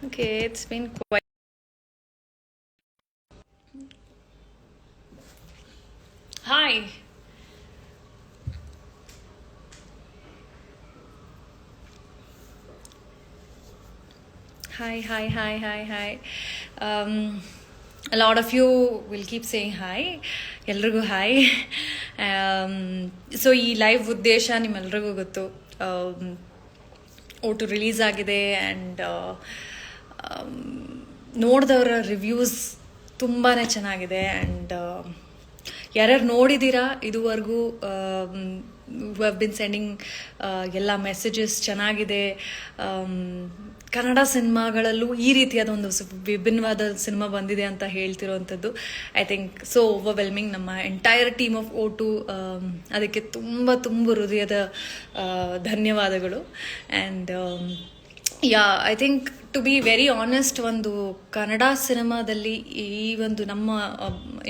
Okay, it's been quite. Hi. Hi, hi, hi, hi, hi. A lot of you will keep saying hi. ಎಲ್ರಿಗೂ hi. So ಈ live ಉದ್ದೇಶ ನಿಮ್ಮೆಲ್ರಿಗೂ ಗೊತ್ತು. Vote release ಆಗಿದೆ and ನೋಡಿದವರ reviews ತುಂಬಾ ಚೆನ್ನಾಗಿದೆ and ಯಾರ್ಯಾರು ನೋಡಿದ್ದೀರಾ ಇದುವರೆಗೂ ಹ್ಯಾವ್ ಬಿನ್ ಸೆಂಡಿಂಗ್ ಎಲ್ಲ ಮೆಸೇಜಸ್ ಚೆನ್ನಾಗಿದೆ. ಕನ್ನಡ ಸಿನಿಮಾಗಳಲ್ಲೂ ಈ ರೀತಿಯಾದ ಒಂದು ವಿಭಿನ್ನವಾದ ಸಿನಿಮಾ ಬಂದಿದೆ ಅಂತ ಹೇಳ್ತಿರೋವಂಥದ್ದು ಐ ಥಿಂಕ್ ಸೊ ಓವರ್ವೆಲ್ಮಿಂಗ್. ನಮ್ಮ ಎಂಟೈರ್ ಟೀಮ್ ಆಫ್ ಓಟು ಅದಕ್ಕೆ ತುಂಬ ತುಂಬ ಹೃದಯದ ಧನ್ಯವಾದಗಳು. And yeah I think to be very honest, ಒಂದು ಕನ್ನಡ ಸಿನಿಮಾದಲ್ಲಿ ಈ ಒಂದು ನಮ್ಮ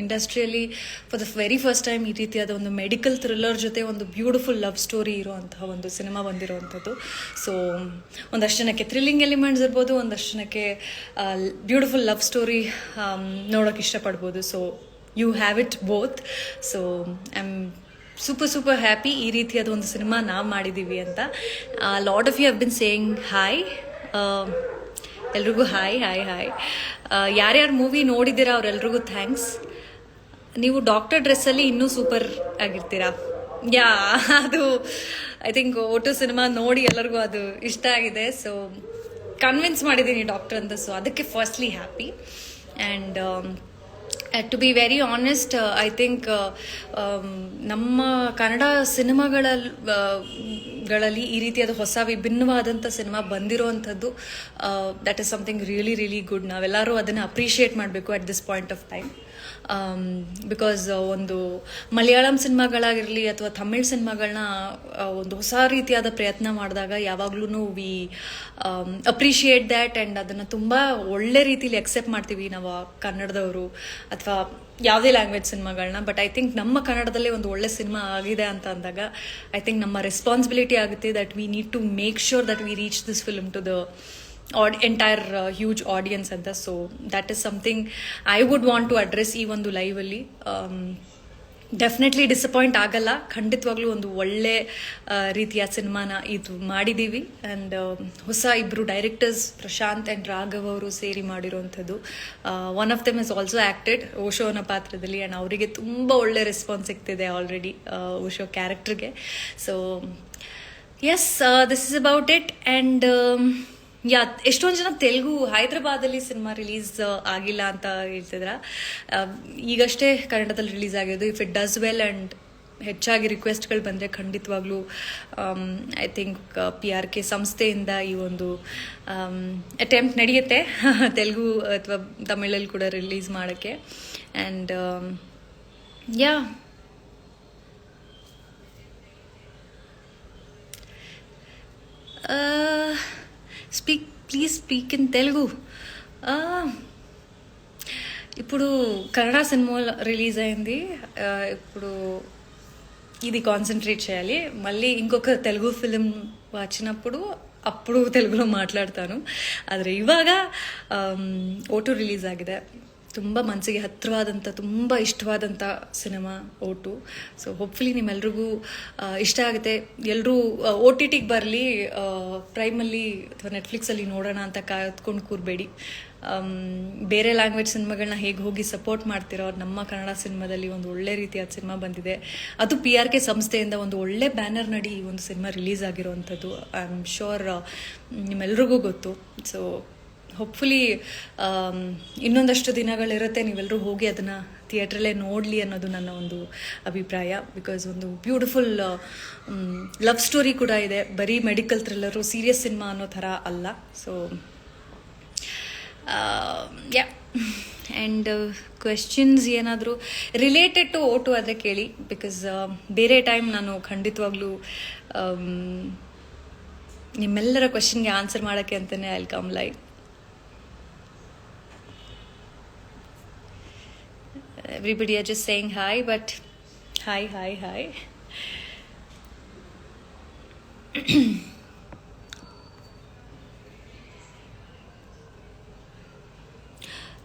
ಇಂಡಸ್ಟ್ರಿಯಲ್ಲಿ for the very first time ಈ ರೀತಿಯಾದ ಒಂದು ಮೆಡಿಕಲ್ ಥ್ರಿಲ್ಲರ್ ಜೊತೆ ಒಂದು ಬ್ಯೂಟಿಫುಲ್ ಲವ್ ಸ್ಟೋರಿ ಇರುವಂತಹ ಒಂದು ಸಿನಿಮಾ ಬಂದಿರುವಂಥದ್ದು. ಸೊ ಒಂದಷ್ಟು ಜನಕ್ಕೆ ಥ್ರಿಲ್ಲಿಂಗ್ ಎಲಿಮೆಂಟ್ಸ್ ಇರ್ಬೋದು, ಒಂದಷ್ಟು ಜನಕ್ಕೆ ಬ್ಯೂಟಿಫುಲ್ ಲವ್ ಸ್ಟೋರಿ ನೋಡೋಕೆ ಇಷ್ಟಪಡ್ಬೋದು. So you have it both. So I am super happy ಈ ರೀತಿಯಾದ ಒಂದು ಸಿನಿಮಾ ನಾವು ಮಾಡಿದ್ದೀವಿ ಅಂತ. Lot of you have been saying hi. ಎಲ್ರಿಗೂ ಹಾಯ್ ಹಾಯ್ ಹಾಯ್. ಯಾರ್ಯಾರು ಮೂವಿ ನೋಡಿದ್ದೀರಾ ಅವರೆಲ್ರಿಗೂ ಥ್ಯಾಂಕ್ಸ್. ನೀವು ಡಾಕ್ಟರ್ ಡ್ರೆಸ್ಸಲ್ಲಿ ಇನ್ನೂ ಸೂಪರ್ ಆಗಿರ್ತೀರಾ. ಯಾ, ಅದು ಐ ಥಿಂಕ್ ಓಟು ಸಿನಿಮಾ ನೋಡಿ ಎಲ್ಲರಿಗೂ ಅದು ಇಷ್ಟ ಆಗಿದೆ. ಸೊ ಕನ್ವಿನ್ಸ್ ಮಾಡಿದ್ದೀನಿ ಡಾಕ್ಟರ್ ಅಂತ. ಸೊ ಅದಕ್ಕೆ firstly happy. And to be very honest, I think ನಮ್ಮ ಕನ್ನಡ ಸಿನಿಮಾಗಳಲ್ಲಿ ಈ ರೀತಿಯಾದ ಹೊಸ ವಿಭಿನ್ನವಾದಂಥ ಸಿನಿಮಾ ಬಂದಿರೋವಂಥದ್ದು that is something really really good. ನಾವೆಲ್ಲರೂ ಅದನ್ನು ಅಪ್ರಿಷಿಯೇಟ್ ಮಾಡಬೇಕು at this point of time. Because ಒಂದು ಮಲಯಾಳಂ ಸಿನಿಮಾಗಳಾಗಿರಲಿ ಅಥವಾ ತಮಿಳ್ ಸಿನಿಮಾಗಳನ್ನ ಒಂದು ಹೊಸ ರೀತಿಯಾದ ಪ್ರಯತ್ನ ಮಾಡಿದಾಗ ಯಾವಾಗ್ಲೂ ವಿ ಅಪ್ರಿಷಿಯೇಟ್ ದ್ಯಾಟ್ ಆ್ಯಂಡ್ ಅದನ್ನು ತುಂಬ ಒಳ್ಳೆ ರೀತಿಲಿ ಅಕ್ಸೆಪ್ಟ್ ಮಾಡ್ತೀವಿ ನಾವು ಕನ್ನಡದವರು ಅಥವಾ ಯಾವುದೇ ಲ್ಯಾಂಗ್ವೇಜ್ ಸಿನಿಮಾಗಳನ್ನ. ಬಟ್ ಐ ಥಿಂಕ್ ನಮ್ಮ ಕನ್ನಡದಲ್ಲೇ ಒಂದು ಒಳ್ಳೆ ಸಿನಿಮಾ ಆಗಿದೆ ಅಂತ ಅಂದಾಗ ಐ ಥಿಂಕ್ ನಮ್ಮ ರೆಸ್ಪಾನ್ಸಿಬಿಲಿಟಿ ಆಗುತ್ತೆ that we need to make sure that we reach this film to the entire huge audience ಅಂತ. So that is something I would want to address ಈ ಒಂದು ಲೈವಲ್ಲಿ. ಡೆಫಿನೆಟ್ಲಿ ಡಿಸಪಾಯಿಂಟ್ ಆಗಲ್ಲ, ಖಂಡಿತವಾಗ್ಲೂ ಒಂದು ಒಳ್ಳೆ ರೀತಿಯ ಸಿನಿಮಾನ ಇದು ಮಾಡಿದ್ದೀವಿ. ಆ್ಯಂಡ್ ಹೊಸ ಇಬ್ಬರು ಡೈರೆಕ್ಟರ್ಸ್ ಪ್ರಶಾಂತ್ ಆ್ಯಂಡ್ ರಾಘವ್ ಅವರು ಸೇರಿ ಮಾಡಿರೋವಂಥದ್ದು. One of them is also acted ಓಶೋನ ಪಾತ್ರದಲ್ಲಿ ಆ್ಯಂಡ್ ಅವರಿಗೆ ತುಂಬ ಒಳ್ಳೆ ರೆಸ್ಪಾನ್ಸ್ ಸಿಗ್ತಿದೆ ಆಲ್ರೆಡಿ ಓಶೋ ಕ್ಯಾರೆಕ್ಟರ್ಗೆ. So yes, this is about it. And ya, ಎಷ್ಟೊಂದು ಜನ ತೆಲುಗು ಹೈದ್ರಾಬಾದಲ್ಲಿ ಸಿನಿಮಾ ರಿಲೀಸ್ ಆಗಿಲ್ಲ ಅಂತ ಹೇಳ್ತಿದ್ರ. ಈಗಷ್ಟೇ ಕನ್ನಡದಲ್ಲಿ ರಿಲೀಸ್ ಆಗಿರೋದು. If it does well and ಹೆಚ್ಚಾಗಿ ರಿಕ್ವೆಸ್ಟ್ಗಳು ಬಂದರೆ ಖಂಡಿತವಾಗ್ಲೂ ಐ ಥಿಂಕ್ PRK ಸಂಸ್ಥೆಯಿಂದ ಈ ಒಂದು ಅಟೆಂಪ್ಟ್ ನಡೆಯುತ್ತೆ ತೆಲುಗು ಅಥವಾ ತಮಿಳಲ್ಲಿ ಕೂಡ ರಿಲೀಸ್ ಮಾಡೋಕ್ಕೆ. And yeah, please speak in Telugu. ఇప్పుడు కన్నడ సినిమా రిలీజ్ అయింది. ఇప్పుడు ఇది కాన్సన్ట్రేట్ చేయాలి. మళ్ళీ ఇంకొక తెలుగు ఫిలిం వచ్చినప్పుడు ಅప్పుడు ತೆಲುಗುలో ಮಾತಾಡ್ತಾನು. ಆದರೆ ಇವಾಗ ಓಟು ರಿಲೀಸ್ ಆಗಿದೆ. ತುಂಬ ಮನಸ್ಸಿಗೆ ಹತ್ತಿರವಾದಂಥ ತುಂಬ ಇಷ್ಟವಾದಂಥ ಸಿನಿಮಾ ಓಟು. ಸೊ ಹೋಪ್ಫುಲಿ ನಿಮ್ಮೆಲ್ರಿಗೂ ಇಷ್ಟ ಆಗುತ್ತೆ. ಎಲ್ಲರೂ OTTಗೆ ಬರಲಿ, ಪ್ರೈಮಲ್ಲಿ ಅಥವಾ ನೆಟ್ಫ್ಲಿಕ್ಸಲ್ಲಿ ನೋಡೋಣ ಅಂತ ಕಾತ್ಕೊಂಡು ಕೂರಬೇಡಿ. ಬೇರೆ ಲ್ಯಾಂಗ್ವೇಜ್ ಸಿನಿಮಾಗಳನ್ನ ಹೇಗೆ ಹೋಗಿ ಸಪೋರ್ಟ್ ಮಾಡ್ತಿರೋ, ನಮ್ಮ ಕನ್ನಡ ಸಿನಿಮಾದಲ್ಲಿ ಒಂದು ಒಳ್ಳೆ ರೀತಿಯಾದ ಸಿನಿಮಾ ಬಂದಿದೆ. ಅದು PRK ಸಂಸ್ಥೆಯಿಂದ ಒಂದು ಒಳ್ಳೆ ಬ್ಯಾನರ್ ನಡಿ ಈ ಒಂದು ಸಿನಿಮಾ ರಿಲೀಸ್ ಆಗಿರೋವಂಥದ್ದು. ಐ ಆಮ್ ಶ್ಯೂರ್ ನಿಮ್ಮೆಲ್ರಿಗೂ ಗೊತ್ತು. ಸೊ ಹೋಪ್ಫುಲಿ ಇನ್ನೊಂದಷ್ಟು ದಿನಗಳಿರುತ್ತೆ, ನೀವೆಲ್ಲರೂ ಹೋಗಿ ಅದನ್ನು ಥಿಯೇಟ್ರಲ್ಲೇ ನೋಡಲಿ ಅನ್ನೋದು ನನ್ನ ಒಂದು ಅಭಿಪ್ರಾಯ. ಬಿಕಾಸ್ ಒಂದು ಬ್ಯೂಟಿಫುಲ್ ಲವ್ ಸ್ಟೋರಿ ಕೂಡ ಇದೆ. ಬರೀ ಮೆಡಿಕಲ್ ಥ್ರಿಲ್ಲರು, ಸೀರಿಯಸ್ ಸಿನಿಮಾ ಅನ್ನೋ ಥರ ಅಲ್ಲ. ಸೊ ಯಾ, ಆ್ಯಂಡ್ ಕ್ವೆಶ್ಚನ್ಸ್ ಏನಾದರೂ ರಿಲೇಟೆಡ್ ಟು ಓಟು ಆದರೆ ಕೇಳಿ. ಬಿಕಾಸ್ ಬೇರೆ ಟೈಮ್ ನಾನು ಖಂಡಿತವಾಗ್ಲೂ ನಿಮ್ಮೆಲ್ಲರ ಕ್ವೆಶ್ಚನ್ಗೆ ಆನ್ಸರ್ ಮಾಡೋಕ್ಕೆ ಅಂತಲೇ I will come live. Everybody are just saying hi, but hi.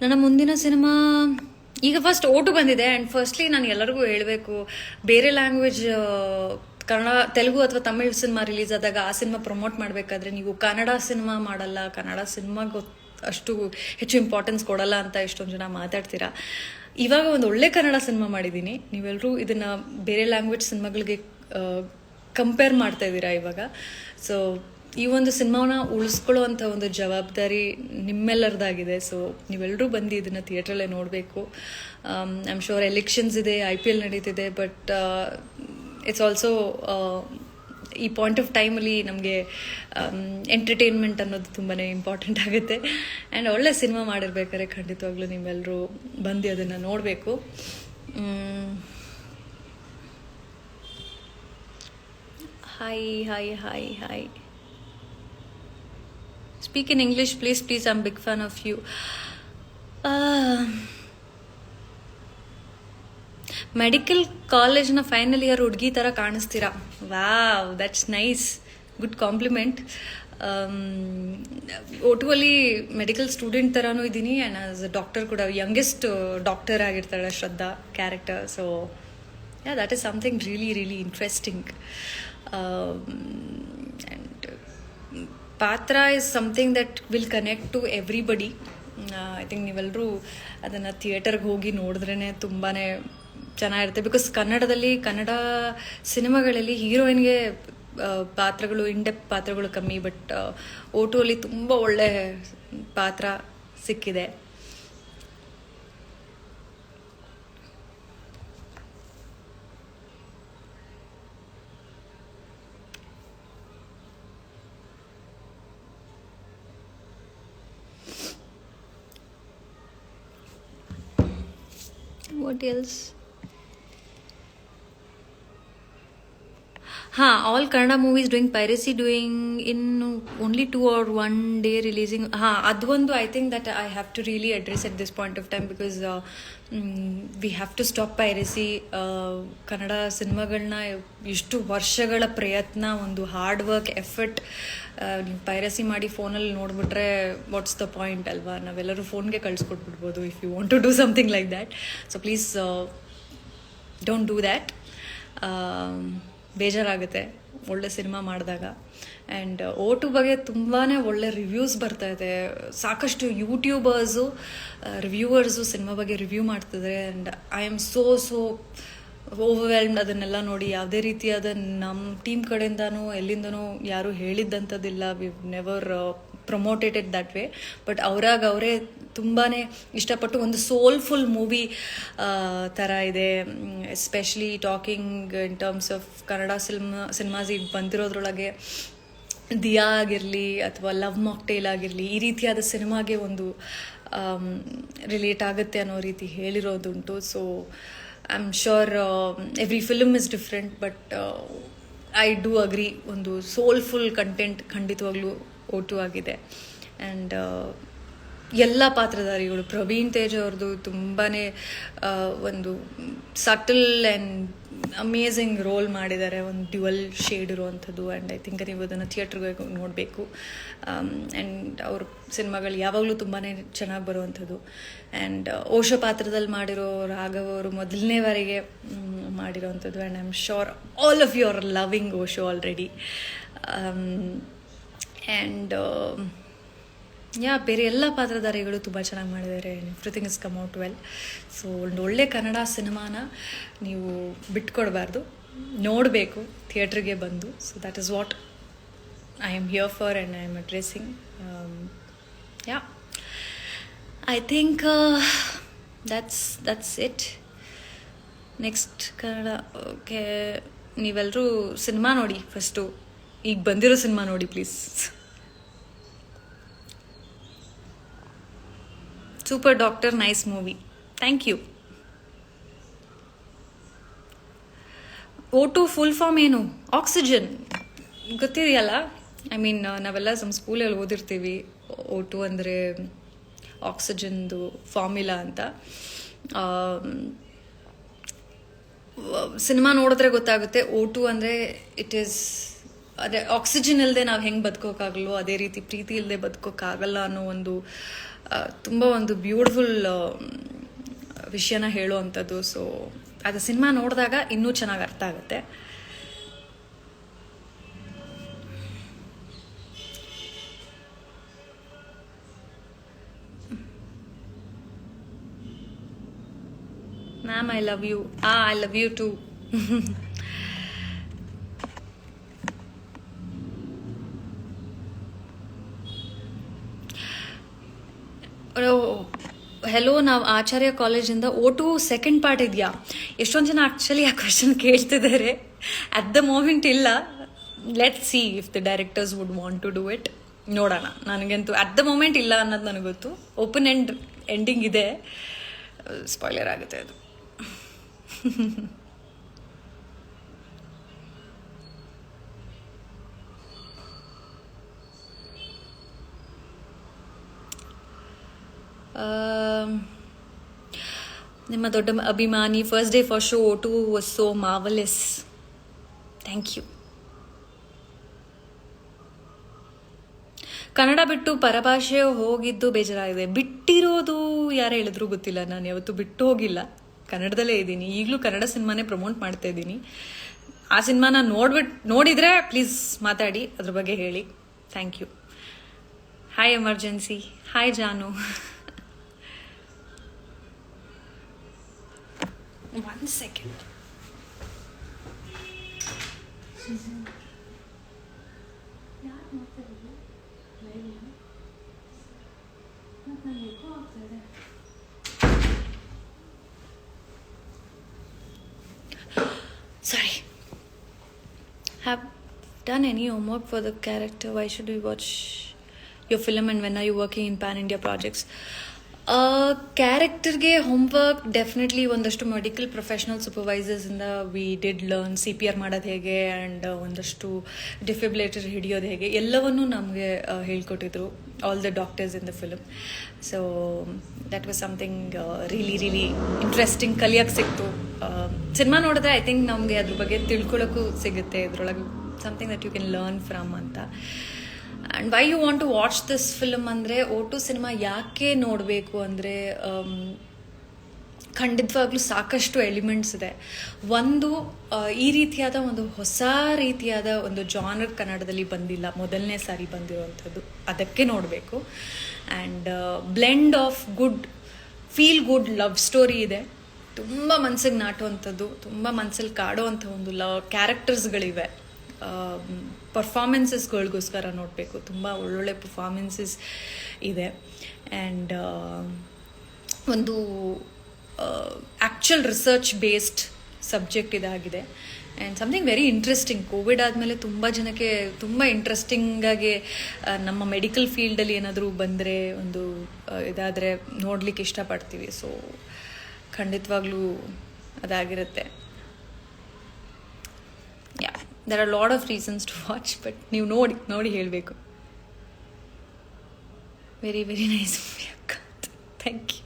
ನನ್ನ ಮುಂದಿನ ಸಿನಿಮಾ ಈಗ ಫಸ್ಟ್ ಓಟು ಬಂದಿದೆ. ಆ್ಯಂಡ್ ಫಸ್ಟ್ಲಿ ನಾನು ಎಲ್ಲರಿಗೂ ಹೇಳಬೇಕು, ಬೇರೆ ಲ್ಯಾಂಗ್ವೇಜ್ ಕನ್ನಡ, ತೆಲುಗು ಅಥವಾ ತಮಿಳ್ ಸಿನಿಮಾ ರಿಲೀಸ್ ಆದಾಗ ಆ ಸಿನಿಮಾ ಪ್ರಮೋಟ್ ಮಾಡಬೇಕಾದ್ರೆ ನೀವು ಕನ್ನಡ ಸಿನಿಮಾ ಮಾಡಲ್ಲ, ಕನ್ನಡ ಸಿನಿಮಾಗೆ ಅಷ್ಟು ಹೆಚ್ಚು ಇಂಪಾರ್ಟೆನ್ಸ್ ಕೊಡಲ್ಲ ಅಂತ ಎಷ್ಟೊಂದು ಜನ ಮಾತಾಡ್ತೀರಾ. ಇವಾಗ ಒಂದು ಒಳ್ಳೆ ಕನ್ನಡ ಸಿನಿಮಾ ಮಾಡಿದ್ದೀನಿ. ನೀವೆಲ್ಲರೂ ಇದನ್ನು ಬೇರೆ ಲ್ಯಾಂಗ್ವೇಜ್ ಸಿನಿಮಾಗಳಿಗೆ ಕಂಪೇರ್ ಮಾಡ್ತಾ ಇದ್ದೀರಾ ಇವಾಗ. ಸೊ ಈ ಒಂದು ಸಿನಿಮಾವನ್ನ ಉಳಿಸ್ಕೊಳ್ಳುವಂಥ ಒಂದು ಜವಾಬ್ದಾರಿ ನಿಮ್ಮೆಲ್ಲರದಾಗಿದೆ. ಸೊ ನೀವೆಲ್ಲರೂ ಬಂದು ಇದನ್ನು ಥಿಯೇಟ್ರಲ್ಲೇ ನೋಡಬೇಕು. ಐ ಆಮ್ ಶೋರ್ ಎಲೆಕ್ಷನ್ಸ್ ಇದೆ, IPL ನಡೀತಿದೆ, ಬಟ್ ಇಟ್ಸ್ ಆಲ್ಸೋ ಈ ಪಾಯಿಂಟ್ ಆಫ್ ಟೈಮಲ್ಲಿ ನಮಗೆ ಎಂಟರ್ಟೈನ್ಮೆಂಟ್ ಅನ್ನೋದು ತುಂಬಾ ಇಂಪಾರ್ಟೆಂಟ್ ಆಗುತ್ತೆ. ಆ್ಯಂಡ್ ಒಳ್ಳೆ ಸಿನಿಮಾ ಮಾಡಿರ್ಬೇಕಾದ್ರೆ ಖಂಡಿತವಾಗ್ಲೂ ನೀವೆಲ್ಲರೂ ಬಂದು ಅದನ್ನು ನೋಡಬೇಕು. Hi hi hi hi. Speak in English, please. I'm a big fan of you. Medical ಕಾಲೇಜ್ನ ಫೈನಲ್ ಇಯರ್ ಹುಡುಗಿ ಥರ ಕಾಣಿಸ್ತೀರಾ. Wow, that's nice, good compliment. ಒಟ್ಟುವಲ್ಲಿ ಮೆಡಿಕಲ್ ಸ್ಟೂಡೆಂಟ್ ಥರನೂ ಇದ್ದೀನಿ, ಆ್ಯಂಡ್ ಆಸ್ ಅ ಡಾಕ್ಟರ್ ಕೂಡ, ಯಂಗೆಸ್ಟ್ ಡಾಕ್ಟರ್ ಆಗಿರ್ತಾಳೆ Shraddha character. So ya, that is something really interesting. ಪಾತ್ರ is something that will connect to everybody. I think ನೀವೆಲ್ಲರೂ ಅದನ್ನು ಥಿಯೇಟರ್ಗೆ ಹೋಗಿ ನೋಡಿದ್ರೇ ತುಂಬಾ ಚೆನ್ನಾಗಿರುತ್ತೆ. ಬಿಕಾಸ್ ಕನ್ನಡ ಸಿನಿಮಾಗಳಲ್ಲಿ ಹೀರೋಯಿನ್ಗೆ ಪಾತ್ರಗಳು, ಇಂಡೆಪ್ ಪಾತ್ರಗಳು ಕಮ್ಮಿ, ಬಟ್ ಓಟು ಅಲ್ಲಿ ತುಂಬ ಒಳ್ಳೆ ಪಾತ್ರ ಸಿಕ್ಕಿದೆ. What else? All Kannada movies doing piracy, doing in only 2 or 1 day releasing. Adondu I think that I have to really address at this point of time, because we have to stop piracy. Kannada ಸಿನಿಮಾಗಳನ್ನ ಇಷ್ಟು ವರ್ಷಗಳ ಪ್ರಯತ್ನ, ಒಂದು hard work, effort, ನೀವು piracy ಮಾಡಿ ಫೋನಲ್ಲಿ ನೋಡಿಬಿಟ್ರೆ what's the point ಅಲ್ವಾ? ನಾವೆಲ್ಲರೂ ಫೋನ್ಗೆ ಕಳಿಸ್ಕೊಟ್ಬಿಡ್ಬೋದು if you want to do something like that. So please don't do that. ಬೇಜಾರಾಗುತ್ತೆ ಒಳ್ಳೆ ಸಿನಿಮಾ ಮಾಡಿದಾಗ. ಆ್ಯಂಡ್ ಓಟು ಬಗ್ಗೆ ತುಂಬಾ ಒಳ್ಳೆ ರಿವ್ಯೂಸ್ ಬರ್ತಾ ಇದೆ. ಸಾಕಷ್ಟು ಯೂಟ್ಯೂಬರ್ಸು, ರಿವ್ಯೂವರ್ಸು ಸಿನಿಮಾ ಬಗ್ಗೆ ರಿವ್ಯೂ ಮಾಡ್ತಿದ್ದಾರೆ. And I am so overwhelmed ಅದನ್ನೆಲ್ಲ ನೋಡಿ. ಯಾವುದೇ ರೀತಿಯಾದ ನಮ್ಮ ಟೀಮ್ ಕಡೆಯಿಂದನೂ ಎಲ್ಲಿಂದನೂ ಯಾರೂ ಹೇಳಿದ್ದಂಥದ್ದಿಲ್ಲ. We never promoted it that way. But ಅವರೇ ತುಂಬಾ ಇಷ್ಟಪಟ್ಟು ಒಂದು ಸೋಲ್ಫುಲ್ ಮೂವಿ ಥರ ಇದೆ. Especially talking in terms of Kannada cinemas ಈಗ ಬಂದಿರೋದ್ರೊಳಗೆ ದಿಯಾ ಆಗಿರಲಿ ಅಥವಾ ಲವ್ ಮಾಕ್ಟೇಲ್ ಆಗಿರಲಿ, ಈ ರೀತಿಯಾದ ಸಿನಿಮಾಗೆ ಒಂದು ರಿಲೇಟ್ ಆಗುತ್ತೆ ಅನ್ನೋ ರೀತಿ ಹೇಳಿರೋದುಂಟು. So I am sure every film is different, but I do agree, ಒಂದು ಸೋಲ್ಫುಲ್ ಕಂಟೆಂಟ್ ಖಂಡಿತವಾಗ್ಲೂ ಓಟು ಆಗಿದೆ. ಆ್ಯಂಡ್ ಎಲ್ಲ ಪಾತ್ರಧಾರಿಗಳು, ಪ್ರವೀಣ್ ತೇಜ್ ಅವ್ರದ್ದು ತುಂಬಾ ಒಂದು ಸಟಲ್ ಆ್ಯಂಡ್ ಅಮೇಝಿಂಗ್ ರೋಲ್ ಮಾಡಿದ್ದಾರೆ, ಒಂದು ಡ್ಯುವಲ್ ಶೇಡ್ ಇರುವಂಥದ್ದು. ಆ್ಯಂಡ್ ಐ ಥಿಂಕ್ ನೀವು ಅದನ್ನು ಥಿಯೇಟ್ರಿಗೆ ನೋಡಬೇಕು. ಆ್ಯಂಡ್ ಅವ್ರ ಸಿನಿಮಾಗಳು ಯಾವಾಗಲೂ ತುಂಬಾ ಚೆನ್ನಾಗಿ ಬರುವಂಥದ್ದು. ಆ್ಯಂಡ್ ಓಶೋ ಪಾತ್ರದಲ್ಲಿ ಮಾಡಿರೋ ರಾಘವ್ ಅವರು ಮೊದಲನೇ ಬಾರಿಗೆ ಮಾಡಿರೋವಂಥದ್ದು. And I am sure all of you R loving Osho already. And ಬೇರೆ ಎಲ್ಲ ಪಾತ್ರಧಾರಿಗಳು ತುಂಬ ಚೆನ್ನಾಗಿ ಮಾಡಿದ್ದಾರೆ. Everything is come out well. So ಒಂದು ಒಳ್ಳೆ ಕನ್ನಡ ಸಿನಿಮಾನ ನೀವು ಬಿಟ್ಕೊಡ್ಬಾರ್ದು, ನೋಡಬೇಕು ಥಿಯೇಟ್ರಿಗೆ ಬಂದು. So that is what I am here for and I am addressing. I think that's it. Next Kannada. Okay, ನೀವೆಲ್ಲರೂ ಸಿನಿಮಾ ನೋಡಿ, ಫಸ್ಟು ಈಗ ಬಂದಿರೋ ಸಿನಿಮಾ ನೋಡಿ please. Super doctor, nice movie, thank you. O two full form ಏನು? Oxygen ಗೊತ್ತಿದೆಯಲ್ಲ. I mean ನಾವೆಲ್ಲ ನಮ್ಮ ಸ್ಕೂಲಲ್ಲಿ ಓದಿರ್ತೀವಿ, ಓಟು ಅಂದರೆ ಆಕ್ಸಿಜನ್ದು ಫಾರ್ಮುಲಾ ಅಂತ. ಸಿನಿಮಾ ನೋಡಿದ್ರೆ ಗೊತ್ತಾಗುತ್ತೆ. ಓಟು ಅಂದರೆ ಇಟ್ ಈಸ್ ಅದೇ ಆಕ್ಸಿಜನ್ ಇಲ್ಲದೆ ನಾವು ಹೆಂಗೆ ಬದುಕೋಕ್ಕಾಗಲ್ಲೋ ಅದೇ ರೀತಿ ಪ್ರೀತಿ ಇಲ್ಲದೆ ಬದುಕೋಕ್ಕಾಗಲ್ಲ ಅನ್ನೋ ಒಂದು ತುಂಬ ಒಂದು ಬ್ಯೂಟಿಫುಲ್ ವಿಷಯನ ಹೇಳುವಂಥದ್ದು. ಸೊ ಅದು ಸಿನಿಮಾ ನೋಡಿದಾಗ ಇನ್ನೂ ಚೆನ್ನಾಗಿ ಅರ್ಥ ಆಗುತ್ತೆ. Ma'am, I love you. I love you too. Hello, ನಾವು ಆಚಾರ್ಯ ಕಾಲೇಜಿಂದ O2 ಸೆಕೆಂಡ್ ಪಾರ್ಟ್ ಇದೆಯಾ? ಎಷ್ಟೊಂದು ಜನ ಆ್ಯಕ್ಚುಲಿ ಆ ಕ್ವೆಶನ್ ಕೇಳ್ತಿದ್ದಾರೆ. ಅಟ್ ದ ಮೂಮೆಂಟ್ ಇಲ್ಲ. Let see if the directors would want to do it. ನೋಡೋಣ. ನನಗಂತೂ ಅಟ್ ದ ಮೂಮೆಂಟ್ ಇಲ್ಲ ಅನ್ನೋದು ನನಗೆ ಗೊತ್ತು. ಓಪನ್ ಎಂಡಿಂಗ್ ಇದೆ. ಸ್ಪಾಯ್ಲರ್ ಆಗುತ್ತೆ ಅದು. ನಿಮ್ಮ ದೊಡ್ಡ ಅಭಿಮಾನಿ. First day first show O2 was so marvellous. Thank you. Kannada ಬಿಟ್ಟು ಪರಭಾಷೆ ಹೋಗಿದ್ದು ಬೇಜಾರಾಗಿದೆ. ಬಿಟ್ಟಿರೋದು ಯಾರು ಹೇಳಿದ್ರು ಗೊತ್ತಿಲ್ಲ. ನಾನು ಯಾವತ್ತೂ ಬಿಟ್ಟು ಹೋಗಿಲ್ಲ, ಕನ್ನಡದಲ್ಲೇ ಇದ್ದೀನಿ. ಈಗಲೂ ಕನ್ನಡ ಸಿನಿಮಾನೇ ಪ್ರಮೋಟ್ ಮಾಡ್ತಾ ಇದ್ದೀನಿ. ಆ ಸಿನಿಮಾನ ನೋಡಿದರೆ ಪ್ಲೀಸ್ ಮಾತಾಡಿ, ಅದ್ರ ಬಗ್ಗೆ ಹೇಳಿ. Thank you. Hi emergency. Hi Janu. One second. Sorry. Have done any homework for the character? Why should we watch your film, and when are you working in Pan India projects? ಕ್ಯಾರೆಕ್ಟರ್ಗೆ homework definitely ಒಂದಷ್ಟು medical professional ಸೂಪರ್ವೈಸರ್ಸಿಂದ we did learn CPR ಮಾಡೋದು ಹೇಗೆ and ಒಂದಷ್ಟು defibrillator ಹಿಡಿಯೋದು ಹೇಗೆ ಎಲ್ಲವನ್ನೂ ನಮಗೆ ಹೇಳ್ಕೊಟ್ಟಿದ್ರು all the doctors in the film. So that was something really interesting. ಕಲಿಯೋಕ್ಕೆ ಸಿಕ್ತು. ಸಿನಿಮಾ ನೋಡಿದ್ರೆ ಐ ಥಿಂಕ್ ನಮಗೆ ಅದ್ರ ಬಗ್ಗೆ ತಿಳ್ಕೊಳ್ಳೋಕ್ಕೂ ಸಿಗುತ್ತೆ. ಇದ್ರೊಳಗೆ something that you can learn from ಅಂತ. And why you want to watch this film ಅಂದರೆ, O2 ಸಿನಿಮಾ ಯಾಕೆ ನೋಡಬೇಕು ಅಂದರೆ, ಖಂಡಿತವಾಗ್ಲೂ ಸಾಕಷ್ಟು ಎಲಿಮೆಂಟ್ಸ್ ಇದೆ. ಒಂದು, ಈ ರೀತಿಯಾದ ಒಂದು ಹೊಸ ರೀತಿಯಾದ ಒಂದು ಜಾನರ್ ಕನ್ನಡದಲ್ಲಿ ಬಂದಿಲ್ಲ, ಮೊದಲನೇ ಸಾರಿ ಬಂದಿರುವಂಥದ್ದು. ಅದಕ್ಕೆ ನೋಡಬೇಕು. And blend of feel good love story ಇದೆ. ತುಂಬ ಮನಸ್ಸಿಗೆ ನಾಟುವಂಥದ್ದು, ತುಂಬ ಮನಸ್ಸಲ್ಲಿ ಕಾಡುವಂಥ ಒಂದು ಕ್ಯಾರೆಕ್ಟರ್ಸ್ಗಳಿವೆ. ಪರ್ಫಾರ್ಮೆನ್ಸಸ್ಗಳಿಗೋಸ್ಕರ ನೋಡಬೇಕು. ತುಂಬ ಒಳ್ಳೊಳ್ಳೆ ಪರ್ಫಾರ್ಮೆನ್ಸಸ್ ಇದೆ. ಆ್ಯಂಡ್ ಒಂದು ಆ್ಯಕ್ಚುಯಲ್ ರಿಸರ್ಚ್ ಬೇಸ್ಡ್ ಸಬ್ಜೆಕ್ಟ್ ಇದಾಗಿದೆ. And something very interesting. Covid ಆದಮೇಲೆ ತುಂಬ ಜನಕ್ಕೆ ತುಂಬ ಇಂಟ್ರೆಸ್ಟಿಂಗಾಗಿ ನಮ್ಮ ಮೆಡಿಕಲ್ ಫೀಲ್ಡಲ್ಲಿ ಏನಾದರೂ ಬಂದರೆ ಒಂದು ಇದಾದರೆ ನೋಡಲಿಕ್ಕೆ ಇಷ್ಟಪಡ್ತೀವಿ. ಸೊ ಖಂಡಿತವಾಗ್ಲೂ ಅದಾಗಿರುತ್ತೆ. ಯಾ, there are a lot of reasons to watch, but ನೀವು ನೋಡಿ ಹೇಳಬೇಕು. ವೆರಿ ನೈಸ್ ಮೂವಿ ಅಕ್ಕ. Thank you.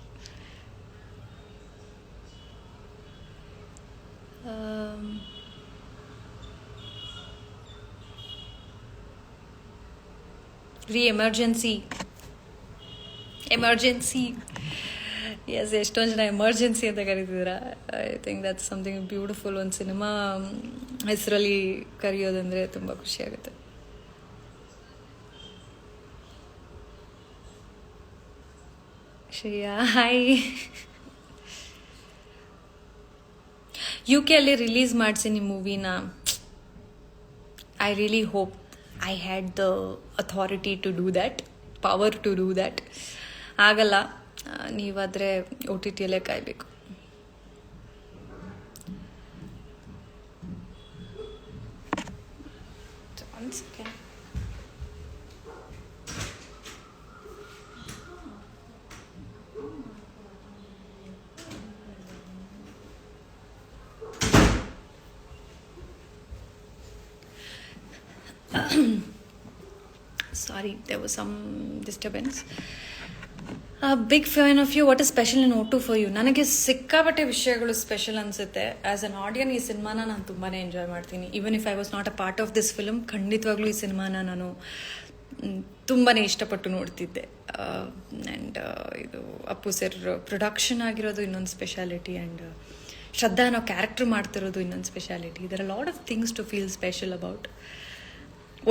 ಎಮರ್ಜೆನ್ಸಿ ಎಸ್, ಎಷ್ಟೊಂದು ಜನ ಎಮರ್ಜೆನ್ಸಿ ಅಂತ ಕರೀತಿದ್ದೀರಾ. I think that's something beautiful. ಒಂದು ಸಿನಿಮಾ ಹೆಸರಲ್ಲಿ ಕರೆಯೋದಂದರೆ ತುಂಬ ಖುಷಿಯಾಗುತ್ತೆ. ಶ್ರೇಯಾ ಹಾಯ್. UK ಅಲ್ಲಿ ರಿಲೀಸ್ ಮಾಡಿಸಿ ನಿಮ್ಮ ಮೂವಿನ. I really hope I had the authority to do that, power to do that. ಆಗಲ್ಲ. ನೀವಾದರೆ OTTಯಲ್ಲೇ ಕಾಯಬೇಕು. Sorry, there was some disturbance. Big fan of you. What is special in O2 for you? ನನಗೆ ಸಿಕ್ಕಾಪಟ್ಟೆ ವಿಷಯಗಳು ಸ್ಪೆಷಲ್ ಅನಿಸುತ್ತೆ. As an ಆಡಿಯನ್ ಈ ಸಿನಿಮಾನ ನಾನು ತುಂಬಾ ಎಂಜಾಯ್ ಮಾಡ್ತೀನಿ. Even if I was not a part of this film, ಖಂಡಿತವಾಗ್ಲೂ ಈ ಸಿನಿಮಾನ ನಾನು ತುಂಬಾ ಇಷ್ಟಪಟ್ಟು ನೋಡ್ತಿದ್ದೆ. ಆ್ಯಂಡ್ ಇದು ಅಪ್ಪು ಸರ್ ಪ್ರೊಡಕ್ಷನ್ ಆಗಿರೋದು ಇನ್ನೊಂದು ಸ್ಪೆಷಾಲಿಟಿ, ಆ್ಯಂಡ್ ಶ್ರದ್ಧಾ ನಾವು ಕ್ಯಾರೆಕ್ಟರ್ ಮಾಡ್ತಿರೋದು ಇನ್ನೊಂದು speciality. There are lot of things to feel special about.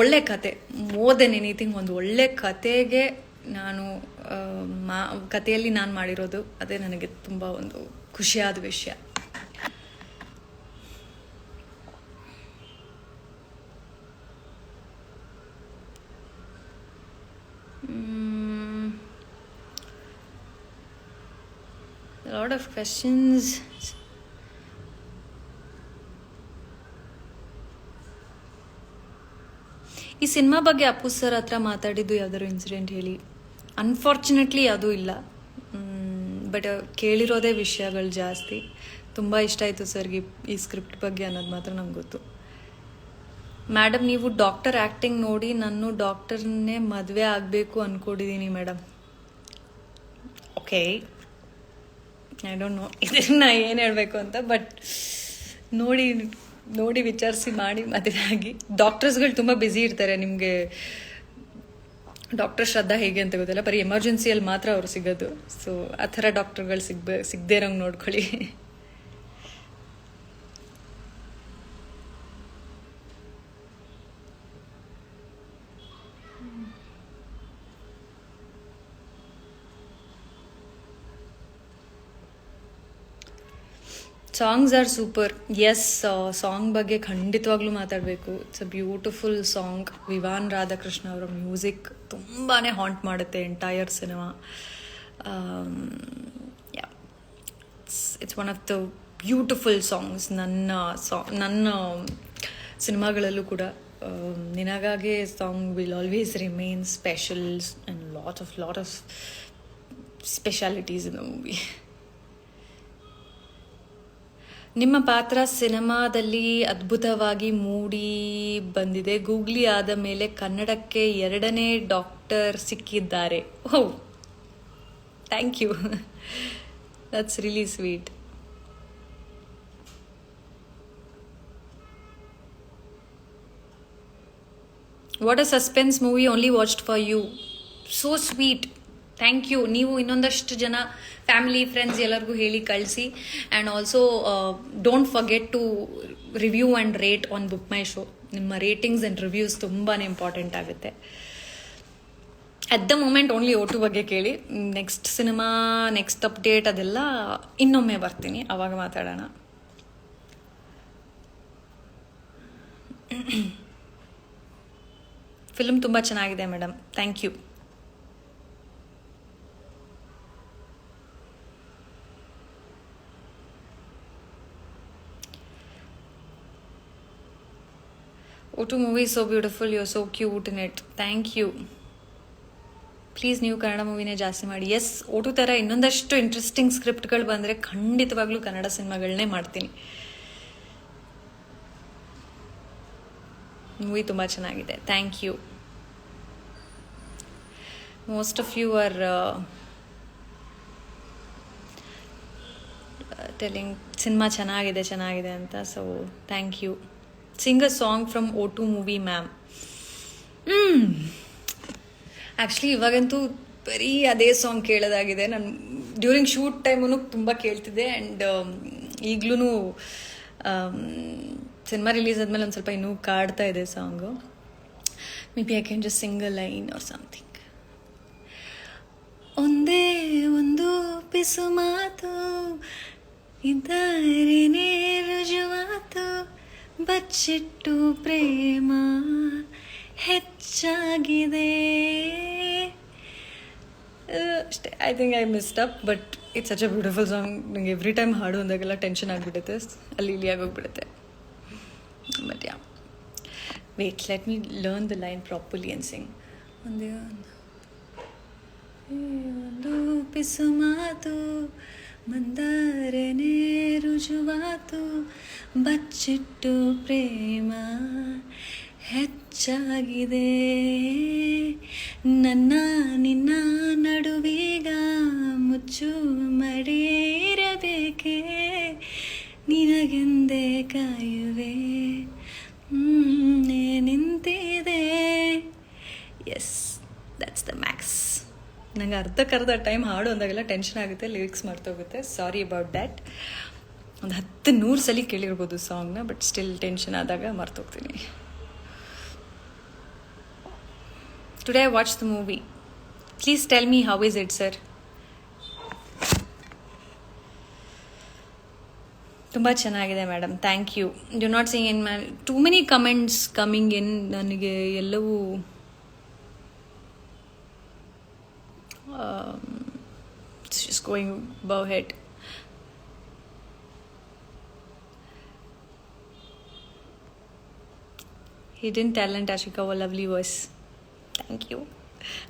ಒಳ್ಳೆ ಕತೆ, ಮೋರ್ ದೆನ್ ಎನಿಥಿಂಗ್ ಒಂದು ಒಳ್ಳೆ ಕತೆಗೆ ನಾನು ಕಥೆಯಲ್ಲಿ ನಾನು ಮಾಡಿರೋದು ಅದೇ ನನಗೆ ತುಂಬ ಒಂದು ಖುಷಿಯಾದ ವಿಷಯ. Lot of questions. ಈ ಸಿನಿಮಾ ಬಗ್ಗೆ ಅಪ್ಪು ಸರ್ ಹತ್ರ ಮಾತಾಡಿದ್ದು ಯಾವ್ದಾದ್ರು ಇನ್ಸಿಡೆಂಟ್ ಹೇಳಿ. ಅನ್ಫಾರ್ಚುನೇಟ್ಲಿ ಯಾವುದೂ ಇಲ್ಲ, ಬಟ್ ಕೇಳಿರೋದೇ ವಿಷಯಗಳು ಜಾಸ್ತಿ. ತುಂಬ ಇಷ್ಟ ಆಯಿತು ಸರ್ಗೆ ಈ ಸ್ಕ್ರಿಪ್ಟ್ ಬಗ್ಗೆ ಅನ್ನೋದು ಮಾತ್ರ ನಂಗೆ ಗೊತ್ತು. ಮೇಡಮ್, ನೀವು ಡಾಕ್ಟರ್ ಆ್ಯಕ್ಟಿಂಗ್ ನೋಡಿ ನಾನು ಡಾಕ್ಟರ್ನೇ ಮದುವೆ ಆಗಬೇಕು ಅಂದ್ಕೊಂಡಿದ್ದೀನಿ madam. Okay, I don't know ಇದನ್ನ ಏನು ಹೇಳಬೇಕು ಅಂತ, ಬಟ್ ನೋಡಿ ವಿಚಾರಿಸಿ ಮಾಡಿ ಮದುವೆ ಆಗಿ. ಡಾಕ್ಟರ್ಸ್ಗಳು ತುಂಬ ಬ್ಯುಸಿ ಇರ್ತಾರೆ. ನಿಮಗೆ ಡಾಕ್ಟರ್ ಶ್ರದ್ಧಾ ಹೇಗೆ ಅಂತ ಗೊತ್ತಿಲ್ಲ, ಬರೀ ಎಮರ್ಜೆನ್ಸಿಯಲ್ಲಿ ಮಾತ್ರ ಅವ್ರು ಸಿಗೋದು. ಸೊ ಆ ಥರ ಡಾಕ್ಟರ್ಗಳು ಸಿಗದೇ ಇರೋಂಗೆ ನೋಡ್ಕೊಳ್ಳಿ. Songs are super. Yes, song ಬಗ್ಗೆ ಖಂಡಿತವಾಗ್ಲೂ ಮಾತಾಡಬೇಕು. It's a beautiful song. Vivaan Radhakrishna ಅವರ ಮ್ಯೂಸಿಕ್ ತುಂಬಾ ಹಾಂಟ್ ಮಾಡುತ್ತೆ entire cinema. It's one of the beautiful songs. ನನ್ನ ಸಿನಿಮಾಗಳಲ್ಲೂ ಕೂಡ ನಿನಗಾಗೆ song will always remain specials and lot of specialities in the movie. ನಿಮ್ಮ ಪಾತ್ರ ಸಿನಿಮಾದಲ್ಲಿ ಅದ್ಭುತವಾಗಿ ಮೂಡಿ ಬಂದಿದೆ. ಗೂಗ್ಲಿ ಆದ ಮೇಲೆ ಕನ್ನಡಕ್ಕೆ 2ನೇ ಡಾಕ್ಟರ್ ಸಿಕ್ಕಿದ್ದಾರೆ. Oh, thank you, that's really sweet. What a suspense movie, only watched for you. So sweet, thank you. ನೀವು ಇನ್ನೊಂದಷ್ಟು ಜನ ಫ್ಯಾಮಿಲಿ ಫ್ರೆಂಡ್ಸ್ ಎಲ್ಲರಿಗೂ ಹೇಳಿ ಕಳಿಸಿ. And also don't forget to review and rate on BookMyShow. ನಿಮ್ಮ ratings and reviews ತುಂಬಾ important ಆಗುತ್ತೆ. At the moment only O2 ಬಗ್ಗೆ ಕೇಳಿ. ನೆಕ್ಸ್ಟ್ ಸಿನಿಮಾ, ನೆಕ್ಸ್ಟ್ ಅಪ್ಡೇಟ್ ಅದೆಲ್ಲ ಇನ್ನೊಮ್ಮೆ ಬರ್ತೀನಿ, ಆವಾಗ ಮಾತಾಡೋಣ. ಫಿಲ್ಮ್ ತುಂಬ ಚೆನ್ನಾಗಿದೆ madam, thank you. O2 movie is so beautiful, you're so cute in it. Thank you. Please ನೀವು ಕನ್ನಡ ಮೂವಿನೇ ಜಾಸ್ತಿ ಮಾಡಿ. ಎಸ್, O2 ಥರ ಇನ್ನೊಂದಷ್ಟು ಇಂಟ್ರೆಸ್ಟಿಂಗ್ ಸ್ಕ್ರಿಪ್ಟ್ಗಳು ಬಂದರೆ ಖಂಡಿತವಾಗ್ಲೂ ಕನ್ನಡ ಸಿನಿಮಾಗಳನ್ನೇ ಮಾಡ್ತೀನಿ. ಮೂವಿ ತುಂಬ ಚೆನ್ನಾಗಿದೆ, thank you. Most of you are telling cinema ಚೆನ್ನಾಗಿದೆ ಅಂತ. So thank you. Sing a song from O2 movie ma'am. Actually ಇವಾಗಂತೂ ಬರೀ ಅದೇ ಸಾಂಗ್ ಕೇಳೋದಾಗಿದೆ. ನಾನು ಡ್ಯೂರಿಂಗ್ ಶೂಟ್ ಟೈಮೂ ತುಂಬ ಕೇಳ್ತಿದ್ದೆ. ಆ್ಯಂಡ್ ಈಗಲೂ ಸಿನಿಮಾ ರಿಲೀಸ್ ಆದಮೇಲೆ ಒಂದು ಸ್ವಲ್ಪ ಇನ್ನೂ ಕಾಡ್ತಾ ಇದೆ song. Maybe I can just sing a line or something. ಒಂದೇ ಒಂದು ಪಿಸು ಮಾತು ಇದ್ದರೇನೇ ರುಜುವಾತು, ಬಚ್ಚಿಟ್ಟು ಪ್ರೇಮ ಹೆಚ್ಚಾಗಿದೆ. ಅಷ್ಟೇ. I think I missed up, but it's such a beautiful song. ನನಗೆ ಎವ್ರಿ ಟೈಮ್ ಹಾಡು ಅಂದಾಗೆಲ್ಲ ಟೆನ್ಷನ್ ಆಗಿಬಿಡುತ್ತೆ, ಅಲ್ಲಿ ಇಲ್ಲಿ ಆಗೋಗ್ಬಿಡುತ್ತೆ. But ya, wait, let me learn the line properly and sing. ಒಂದು ಪಿಸು ಮಾತು ಮಂದಾರನೆ ರುಜುವಾತು, ಬಚ್ಚಿಟ್ಟು ಪ್ರೇಮ ಹೆಚ್ಚಾಗಿದೆ. ನನ್ನ ನಿನ್ನ ನಡುವೀಗ ಕಾಯುವೆ ನಿಂತಿದೆ. Yes, that's the max. ನಂಗೆ ಅರ್ಧಕ್ಕರ್ಧ ಟೈಮ್ ಹಾಡು ಅಂದಾಗೆಲ್ಲ ಟೆನ್ಷನ್ ಆಗುತ್ತೆ, ಲಿರಿಕ್ಸ್ ಮರ್ತೋಗುತ್ತೆ. Sorry about that. ಒಂದು 100 ಸಲ ಕೇಳಿರ್ಬೋದು ಸಾಂಗ್ನ, ಬಟ್ ಸ್ಟಿಲ್ ಟೆನ್ಷನ್ ಆದಾಗ ಮರ್ತೋಗ್ತೀನಿ. Today I watch the movie. Please tell me how is it sir. ತುಂಬ ಚೆನ್ನಾಗಿದೆ madam, thank you. You not seeing in my too many comments coming in. ನನಗೆ ಎಲ್ಲವೂ it's just going above head. Hidden talent, Ashika, a lovely voice. Thank you.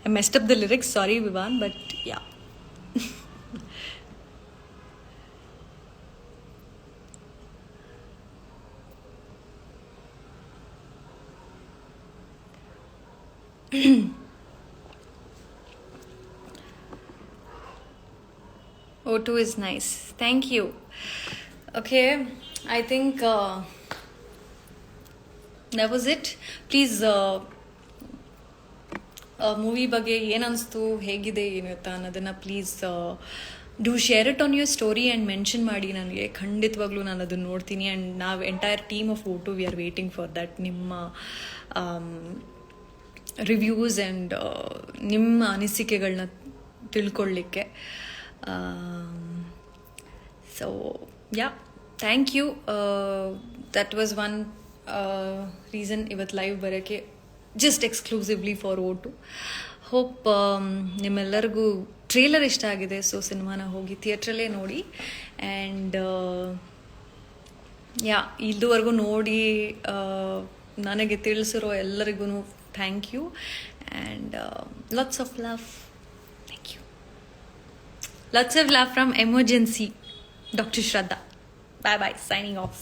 I messed up the lyrics, sorry Vivan, but yeah. O2 is nice. Thank you. Okay, I think that was it. Please, movie ಬಗ್ಗೆ ಏನನ್ನಿಸ್ತು, ಹೇಗಿದೆ, ಏನಿರುತ್ತಾ ಅನ್ನೋದನ್ನು please do share it on your story and mention ಮಾಡಿ. ನನಗೆ ಖಂಡಿತವಾಗ್ಲೂ ನಾನು ಅದನ್ನು ನೋಡ್ತೀನಿ. And ನಾವು entire team of O2 we are waiting for that. ನಿಮ್ಮ ರಿವ್ಯೂಸ್ ಆ್ಯಂಡ್ ನಿಮ್ಮ ಅನಿಸಿಕೆಗಳನ್ನ ತಿಳ್ಕೊಳ್ಳಿಕ್ಕೆ. So yeah, thank you. That was one reason ಇವತ್ತು ಲೈವ್ ಬರೋಕ್ಕೆ, just exclusively for O2. Hope ನಿಮ್ಮೆಲ್ಲರಿಗೂ ಟ್ರೇಲರ್ ಇಷ್ಟ ಆಗಿದೆ. ಸೊ ಸಿನಿಮಾನ ಹೋಗಿ ಥಿಯೇಟ್ರಲ್ಲೇ ನೋಡಿ. ಆ್ಯಂಡ್ ಯಾ, ಇದುವರೆಗೂ ನೋಡಿ ನನಗೆ ತಿಳಿಸಿರೋ ಎಲ್ಲರಿಗೂ thank you. And lots of love. Thank you. Lots of love from Emergency, Dr. Shraddha. Bye bye, signing off.